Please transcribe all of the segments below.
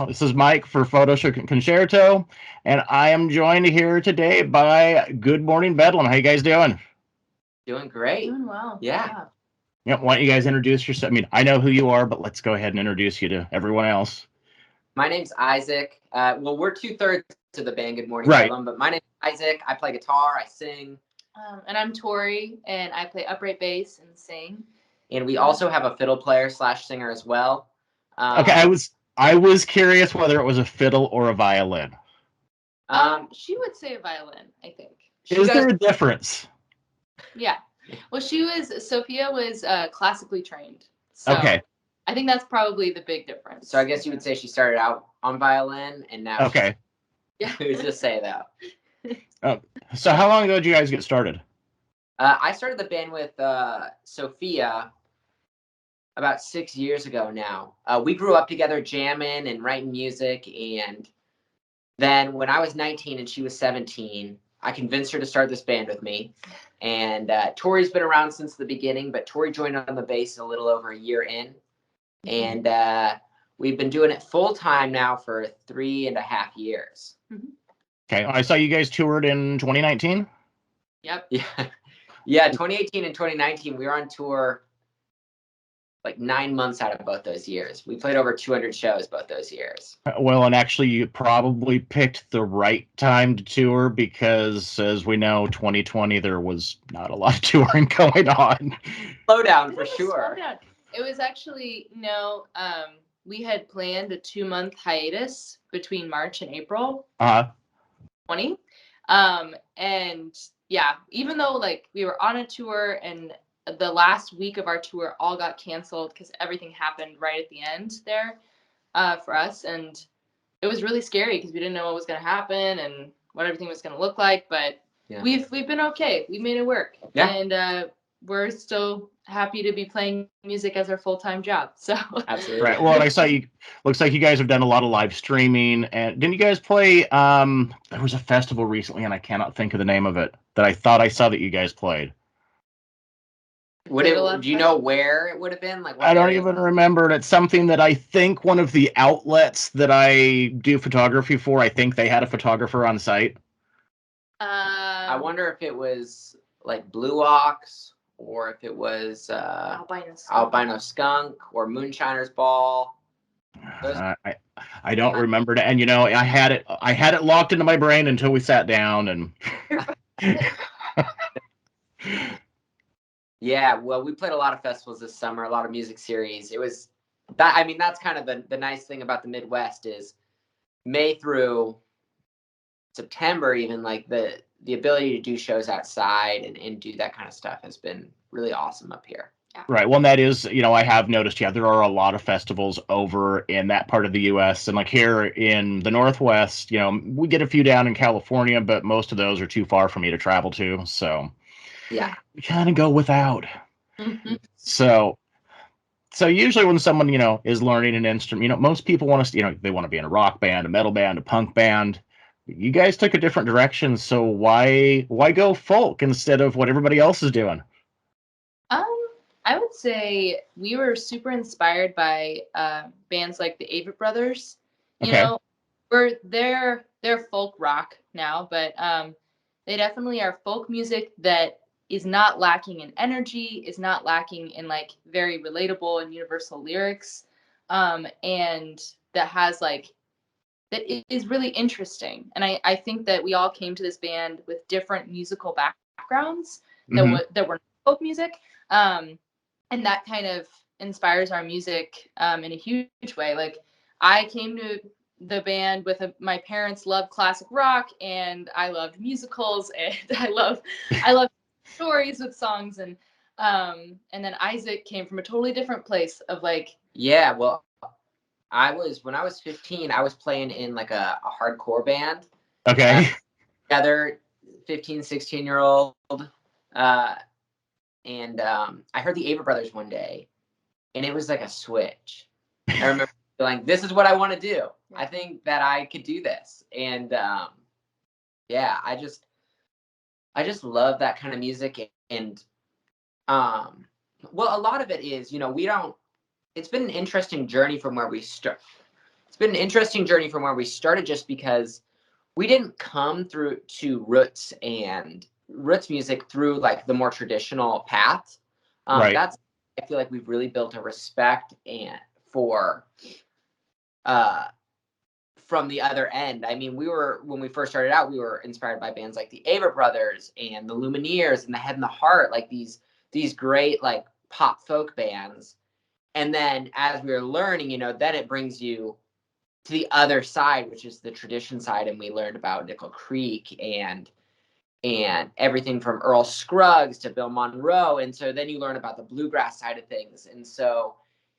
This is Mike for Photoshop Concerto, and I am joined here today by Good Morning Bedlam. How you guys doing? Doing great. Doing well. Yeah. Yep. Why don't you guys introduce yourself? I mean, I know who you are, but let's go ahead and introduce you to everyone else. My name's Isaac. Well, we're 2/3 of the band Good Morning Right. Bedlam, but my name's Isaac. I play guitar, I sing. And I'm Tori, and I play upright bass and sing. And we also have a fiddle player / singer as well. Okay, I was curious whether it was a fiddle or a violin. She would say a violin, I think. Is there a difference? Yeah. Well, Sophia was classically trained. So Okay. I think that's probably the big difference. So I guess you would say she started out on violin, and now Okay. Yeah. Who's to say that? So how long ago did you guys get started? I started the band with Sophia about 6 years ago now. We grew up together jamming and writing music, and then when I was 19 and she was 17, I convinced her to start this band with me. And Tori's been around since the beginning, but Tori joined on the bass a little over a year in. And we've been doing it full time now for 3.5 years. Okay, I saw you guys toured in 2019. Yep. Yeah, 2018 and 2019, we were on tour like 9 months out of both those years. We played over 200 shows both those years. Well, and actually, you probably picked the right time to tour because, as we know, 2020, there was not a lot of touring going on. Slow down for sure. Slow down. It was actually, we had planned a 2-month hiatus between March and April 20. And yeah, even though like we were on a tour and the last week of our tour all got canceled because everything happened right at the end there for us. And it was really scary because we didn't know what was going to happen and what everything was going to look like. But we've been okay. We made it work. Yeah. And we're still happy to be playing music as our full-time job. So Absolutely. Right. Well, and I saw you. Looks like you guys have done a lot of live streaming. And didn't you guys play? There was a festival recently, and I cannot think of the name of it. That I thought I saw that you guys played. Do you know where it would have been? Like, I don't even remember. It's something that I think one of the outlets that I do photography for, I think they had a photographer on site. I wonder if it was like Blue Ox or if it was Albino Skunk or Moonshiner's Ball. I don't remember it. And I had it locked into my brain until we sat down and Yeah, well, we played a lot of festivals this summer, a lot of music series. It was that, I mean, that's kind of the nice thing about the Midwest is May through September, even like the ability to do shows outside and do that kind of stuff has been really awesome up here. Yeah. Right. Well, that is, I have noticed, there are a lot of festivals over in that part of the U.S. And like here in the Northwest, we get a few down in California, but most of those are too far for me to travel to. So yeah, we kind of go without. Mm-hmm. So usually when someone, is learning an instrument, most people want to, they want to be in a rock band, a metal band, a punk band. You guys took a different direction. So why go folk instead of what everybody else is doing? I would say we were super inspired by bands like the Avett Brothers. They're folk rock now, but they definitely are folk music that is not lacking in energy, is not lacking in like very relatable and universal lyrics, and that has like that is really interesting. And I think that we all came to this band with different musical backgrounds that were folk music. And that kind of inspires our music in a huge way. Like I came to the band with my parents loved classic rock and I loved musicals and I love stories with songs and then Isaac came from a totally different place of like. Yeah, well, when I was 15, I was playing in like a hardcore band. Okay. Together, 15, 16-year-old. And I heard the Avett Brothers one day, and it was like a switch. I remember feeling, this is what I want to do. I think that I could do this. And yeah, I just love that kind of music. And well, a lot of it is, it's been an interesting journey from where we start. It's been an interesting journey from where we started, just because we didn't come through to roots music through like the more traditional path. Right. That's, I feel like we've really built a respect for from the other end. I mean, when we first started out, we were inspired by bands like the Ava Brothers and the Lumineers and the Head and the Heart, like these great like pop folk bands. And then as we were learning, then it brings you to the other side, which is the tradition side, and we learned about Nickel Creek and everything from Earl Scruggs to Bill Monroe. And so then you learn about the bluegrass side of things. And so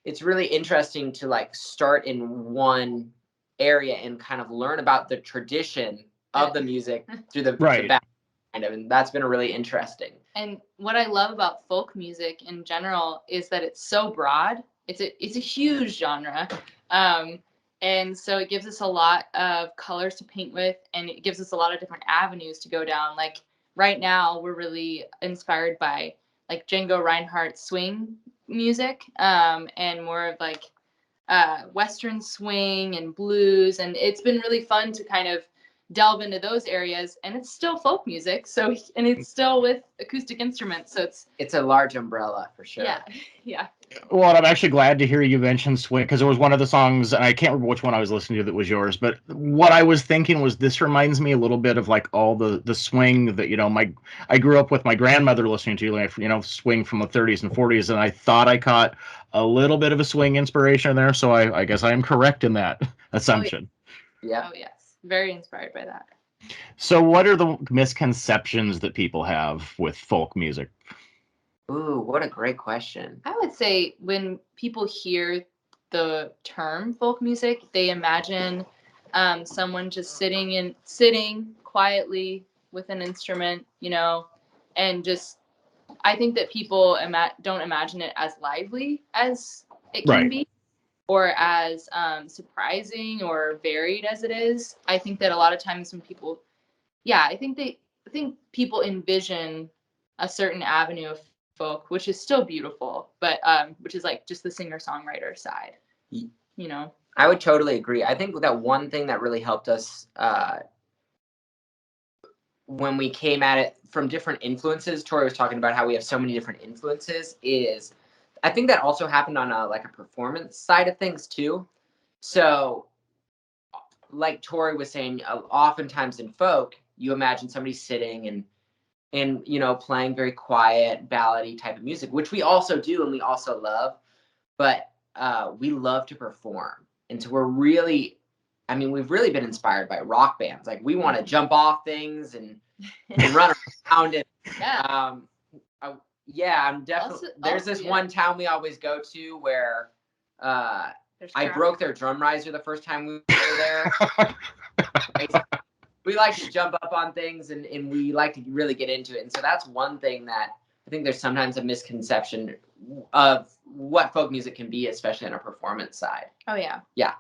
it's really interesting to like start in one area and kind of learn about the tradition of the music through the back kind of, and that's been really interesting. And what I love about folk music in general is that it's so broad. It's a huge genre. And so it gives us a lot of colors to paint with, and it gives us a lot of different avenues to go down. Like right now, we're really inspired by like Django Reinhardt's swing music, and more of like Western swing and blues. And it's been really fun to kind of delve into those areas, and it's still folk music, so, and it's still with acoustic instruments, so it's a large umbrella for sure. Yeah. Well, I'm actually glad to hear you mention swing, because it was one of the songs, and I can't remember which one I was listening to that was yours, but what I was thinking was this reminds me a little bit of like all the swing that I grew up with my grandmother listening to, like, swing from the 30s and 40s, and I thought I caught a little bit of a swing inspiration there, so I guess I am correct in that assumption. Yeah. Oh yes, very inspired by that. So what are the misconceptions that people have with folk music? Ooh, what a great question. I would say when people hear the term folk music, they imagine someone just sitting quietly with an instrument, and just, I think that people don't imagine it as lively as it can be, or as surprising or varied as it is. I think that a lot of times when people, I think people envision a certain avenue of folk, which is still beautiful, but which is like just the singer-songwriter side, I would totally agree. I think that one thing that really helped us when we came at it from different influences, Tori was talking about how we have so many different influences, is I think that also happened on a performance side of things too. So like Tori was saying, oftentimes in folk, you imagine somebody sitting and playing very quiet, ballady type of music, which we also do and we also love, but we love to perform. And so we've really been inspired by rock bands. Like we want to jump off things and run around and I'm definitely there's this one town we always go to where I broke their drum riser the first time we were there. We like to jump up on things and we like to really get into it. And so that's one thing that I think there's sometimes a misconception of what folk music can be, especially on a performance side. Oh, yeah. Yeah.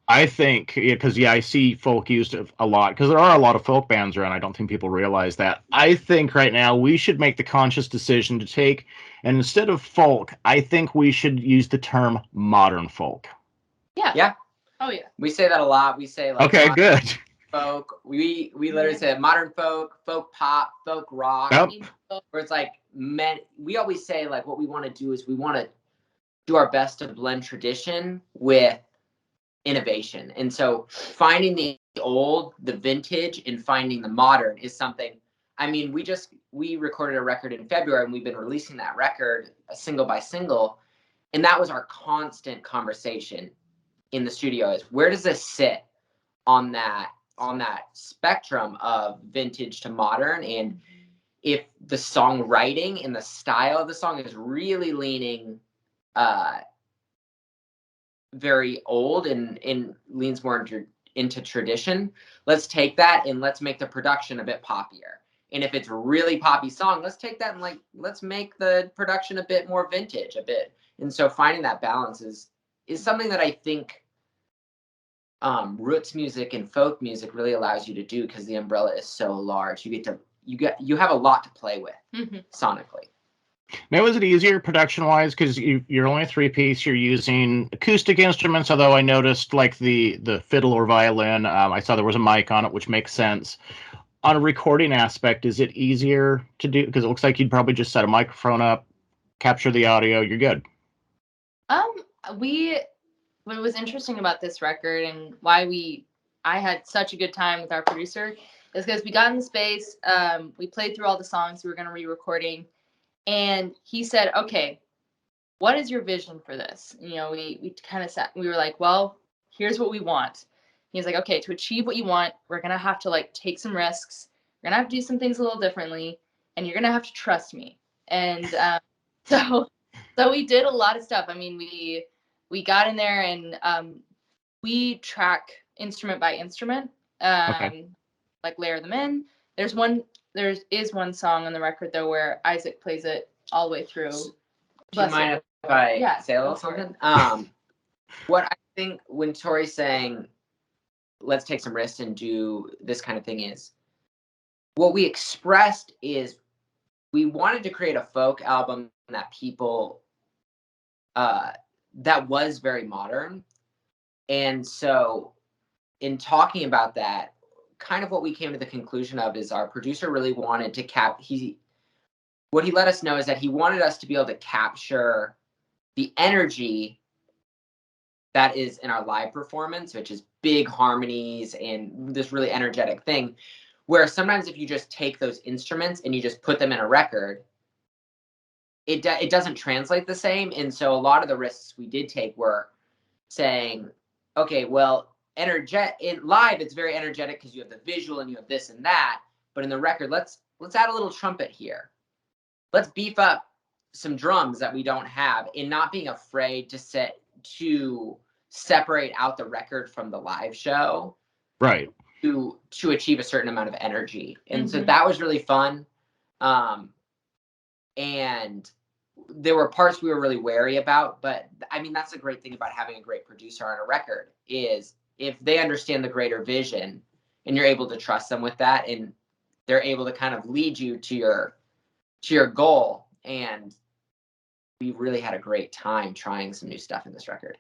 I think, because I see folk used a lot, because there are a lot of folk bands around. I don't think people realize that. I think right now we should make the conscious decision to take, and instead of folk, I think we should use the term modern folk. Yeah. Yeah. Oh, yeah. We say that a lot. We say okay, good. Folk. We literally say modern folk, folk pop, folk rock. Yep. Where it's like we always say like what we want to do is we want to do our best to blend tradition with innovation. And so finding the old, the vintage, and finding the modern is something. I mean, we recorded a record in February and we've been releasing that record single by single. And that was our constant conversation in the studio, is where does this sit on that spectrum of vintage to modern? And if the songwriting and the style of the song is really leaning very old and leans more into tradition, let's take that and let's make the production a bit poppier. And if it's a really poppy song, let's take that and let's make the production a bit more vintage, a bit. And so finding that balance is something that I think roots music and folk music really allows you to do, because the umbrella is so large. You have a lot to play with sonically. Now, is it easier production wise because you're only a 3-piece? You're using acoustic instruments, although I noticed like the fiddle or violin. I saw there was a mic on it, which makes sense. On a recording aspect, is it easier to do? Because it looks like you'd probably just set a microphone up, capture the audio, you're good. Um, we what was interesting about this record and why I had such a good time with our producer is because we got in the space, we played through all the songs we were gonna re-recording, and he said, "Okay, what is your vision for this?" You know, we kind of sat, we were like, "Well, here's what we want." He's like, "Okay, to achieve what you want, we're gonna have to like take some risks. We're gonna have to do some things a little differently, and you're gonna have to trust me." And so so we did a lot of stuff. I mean, we got in there and we track instrument by instrument, Okay. like layer them in. There is one song on the record though where Isaac plays it all the way through. Do you mind if I say a little go for it. something? What I think when Tori's saying, let's take some risks and do this kind of thing is, what we expressed is we wanted to create a folk album that people, that was very modern. And so in talking about that, kind of what we came to the conclusion of is our producer really wanted to what he let us know is that he wanted us to be able to capture the energy that is in our live performance, which is big harmonies and this really energetic thing, where sometimes if you just take those instruments and you just put them in a record, it doesn't translate the same. And so a lot of the risks we did take were saying, okay, well, in live it's very energetic because you have the visual and you have this and that, but in the record, let's add a little trumpet here. Let's beef up some drums that we don't have, and not being afraid to separate out the record from the live show, Right. to achieve a certain amount of energy. And so that was really fun. And there were parts we were really wary about, but I mean, that's the great thing about having a great producer on a record is if they understand the greater vision and you're able to trust them with that, and they're able to kind of lead you to your goal. And we really had a great time trying some new stuff in this record.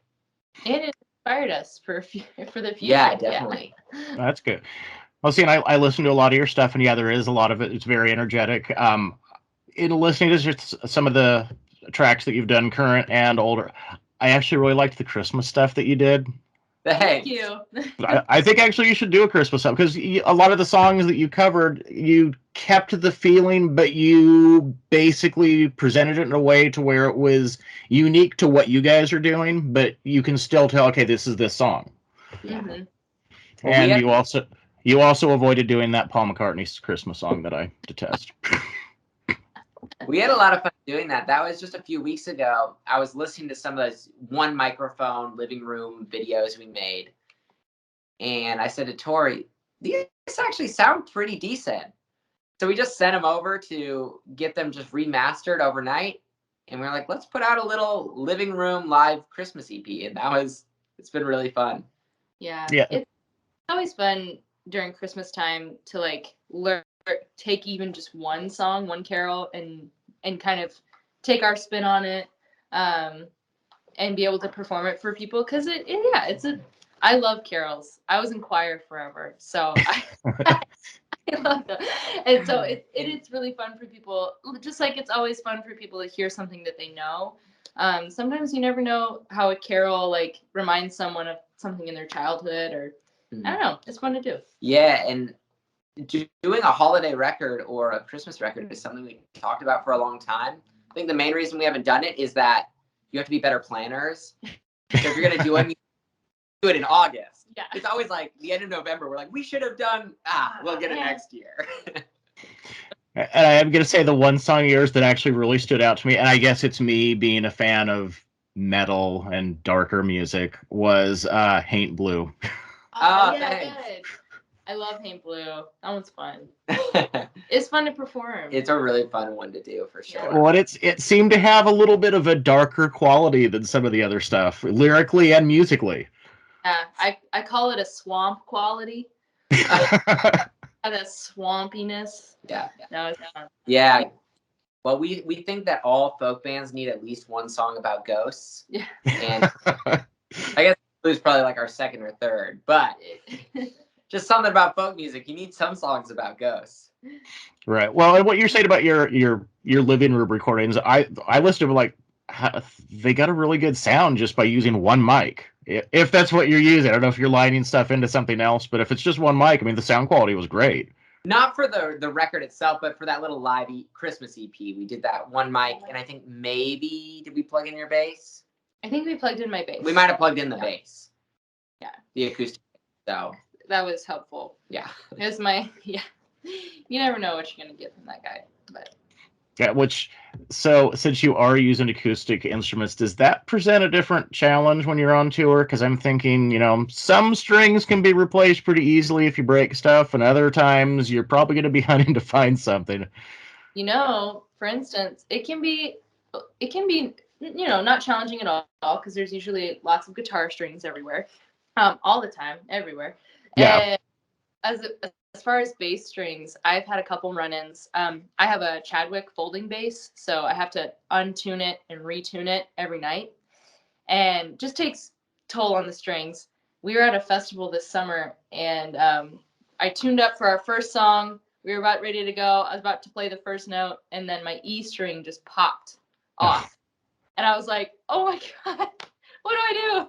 And it inspired us for the future. Yeah, definitely. That's good. Well, see, and I listen to a lot of your stuff, and yeah, there is a lot of it. It's very energetic. In listening to just some of the tracks that you've done, current and older, I actually really liked the Christmas stuff that you did. Thank you. I think actually you should do a Christmas song because a lot of the songs that you covered, you kept the feeling, but you basically presented it in a way to where it was unique to what you guys are doing, but you can still tell, okay, this is this song. Yeah. Mhm. Well, And you also avoided doing that Paul McCartney's Christmas song that I detest. We had a lot of fun doing that. That was just a few weeks ago. I was listening to some of those one microphone living room videos we made. And I said to Tori, these actually sound pretty decent. So we just sent them over to get them just remastered overnight. And we are like, let's put out a little living room live Christmas EP. And it's been really fun. Yeah. Yeah. It's always fun during Christmas time to like take even just one song, one carol, and kind of take our spin on it, and be able to perform it for people. Because I love carols. I was in choir forever, so I love them. And so it's really fun for people. Just like it's always fun for people to hear something that they know. Sometimes you never know how a carol like reminds someone of something in their childhood, or I don't know. It's fun to do. Yeah, and doing a holiday record or a Christmas record is something we talked about for a long time. I think the main reason we haven't done it is that you have to be better planners. So if you're gonna do it, you do it in August. Yeah. It's always like the end of November. We're like, we should have done. We'll get it next year. And I am going to say the one song of yours that actually really stood out to me, and I guess it's me being a fan of metal and darker music, was Haint Blue. Oh, yeah, thanks. good. I love Paint Blue. That one's fun. It's fun to perform. It's a really fun one to do for sure. Well, it seemed to have a little bit of a darker quality than some of the other stuff, lyrically and musically. Yeah, I call it a swamp quality. That swampiness. Yeah. No, it's Yeah. Well, we think that all folk bands need at least one song about ghosts. Yeah. And I guess Blue's probably like our second or third, but just something about folk music. You need some songs about ghosts. Right. Well, and what you're saying about your living room recordings, I listened to like they got a really good sound just by using one mic. If that's what you're using, I don't know if you're lining stuff into something else, but if it's just one mic, I mean, the sound quality was great. Not for the record itself, but for that little live Christmas EP, we did that one mic, and I think maybe did we plug in your bass? I think we plugged in my bass. We might have plugged in the bass. Yeah. The acoustic. So that was helpful. Yeah. It was you never know what you're gonna get from that guy, but. Yeah, so since you are using acoustic instruments, does that present a different challenge when you're on tour? Because I'm thinking, some strings can be replaced pretty easily if you break stuff, and other times you're probably going to be hunting to find something. For instance, it can be, not challenging at all because there's usually lots of guitar strings everywhere, all the time, everywhere. Yeah. And as far as bass strings, I've had a couple run-ins. I have a Chadwick folding bass, so I have to untune it and retune it every night, and just takes toll on the strings. We were at a festival this summer, and I tuned up for our first song. We were about ready to go. I was about to play the first note, and then my E string just popped off, and I was like, "Oh my god, what do I do?"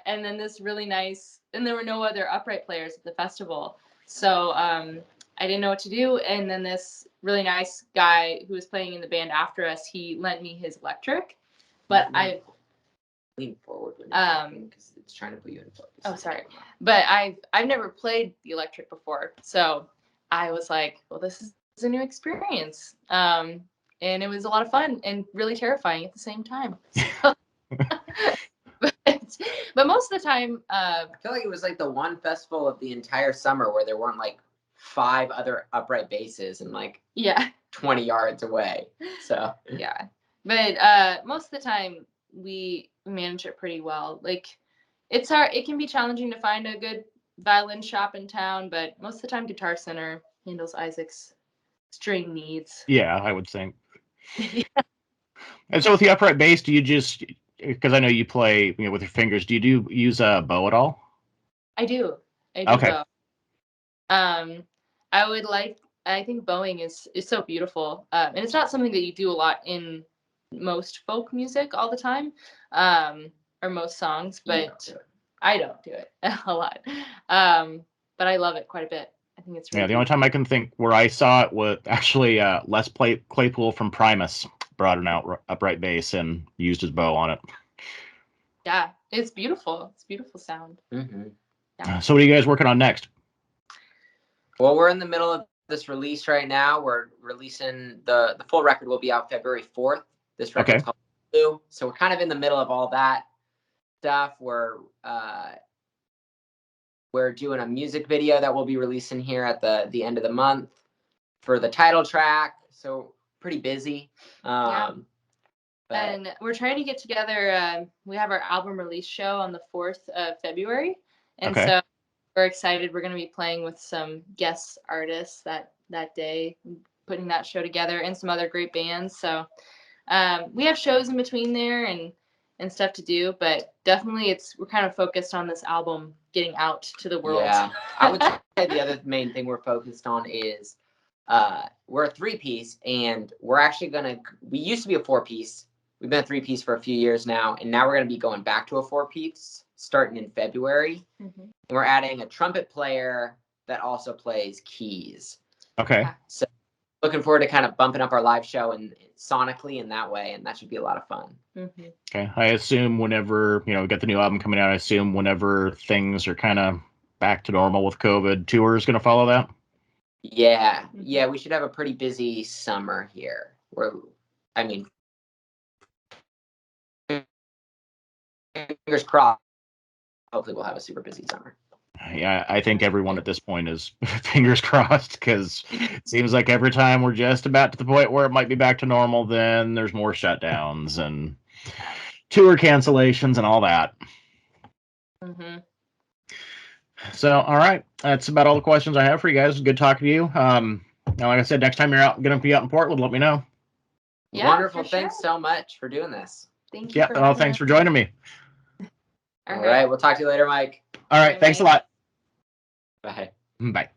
And then this really nice, and there were no other upright players at the festival. So I didn't know what to do. And then this really nice guy who was playing in the band after us, he lent me his electric. But I lean forward when you're talking because it's trying to put you in focus. Oh, sorry. But I've never played the electric before. So I was like, well, this is a new experience. And it was a lot of fun and really terrifying at the same time. So, but most of the time, I feel like it was like the one festival of the entire summer where there weren't like 5 other upright basses and like 20 yards away. So yeah, but most of the time we manage it pretty well. Like it's hard. It can be challenging to find a good violin shop in town, but most of the time Guitar Center handles Isaac's string needs. Yeah, I would think. And so with the upright bass, do you just, because I know you play with your fingers, do you use a bow at all? I do. Okay. Bow. I think bowing is so beautiful. And it's not something that you do a lot in most folk music all the time, or most songs, but I don't do it a lot. But I love it quite a bit. I think it's really the only time I can think where I saw it was actually Les Claypool from Primus brought an upright bass and used his bow on it. Yeah, it's beautiful. It's a beautiful sound. Mm-hmm. Yeah. So what are you guys working on next? Well, we're in the middle of this release right now. We're releasing the full record will be out February 4th. This record's called Blue. So we're kind of in the middle of all that stuff. We're doing a music video that we'll be releasing here at the end of the month for the title track. So pretty busy. And we're trying to get together. We have our album release show on the 4th of February. And so we're excited. We're going to be playing with some guest artists that day, putting that show together, and some other great bands. So we have shows in between there and stuff to do, but definitely we're kind of focused on this album getting out to the world. Yeah, I would say the other main thing we're focused on is we're a 3-piece, and we're actually we used to be a 4-piece. We've been a 3-piece for a few years now, and now we're going to be going back to a 4-piece starting in February. Mm-hmm. And we're adding a trumpet player that also plays keys. Okay. So looking forward to kind of bumping up our live show and sonically in that way, and that should be a lot of fun. Mm-hmm. Okay. I assume whenever, we got the new album coming out, I assume whenever things are kind of back to normal with COVID, tour is going to follow that? Yeah. Yeah, we should have a pretty busy summer here. Fingers crossed, hopefully we'll have a super busy summer. Yeah, I think everyone at this point is fingers crossed, because it seems like every time we're just about to the point where it might be back to normal, then there's more shutdowns and tour cancellations and all that. Mm-hmm. So, all right, that's about all the questions I have for you guys. Good talking to you. Now, like I said, next time you're going to be out in Portland, let me know. Yeah, Wonderful. for Thanks sure. so much for doing this. Thank you Yeah. for Oh, having thanks us. for joining me. All right. We'll talk to you later, Mike. All right. Bye, Thanks a Mike. lot. Bye. Bye.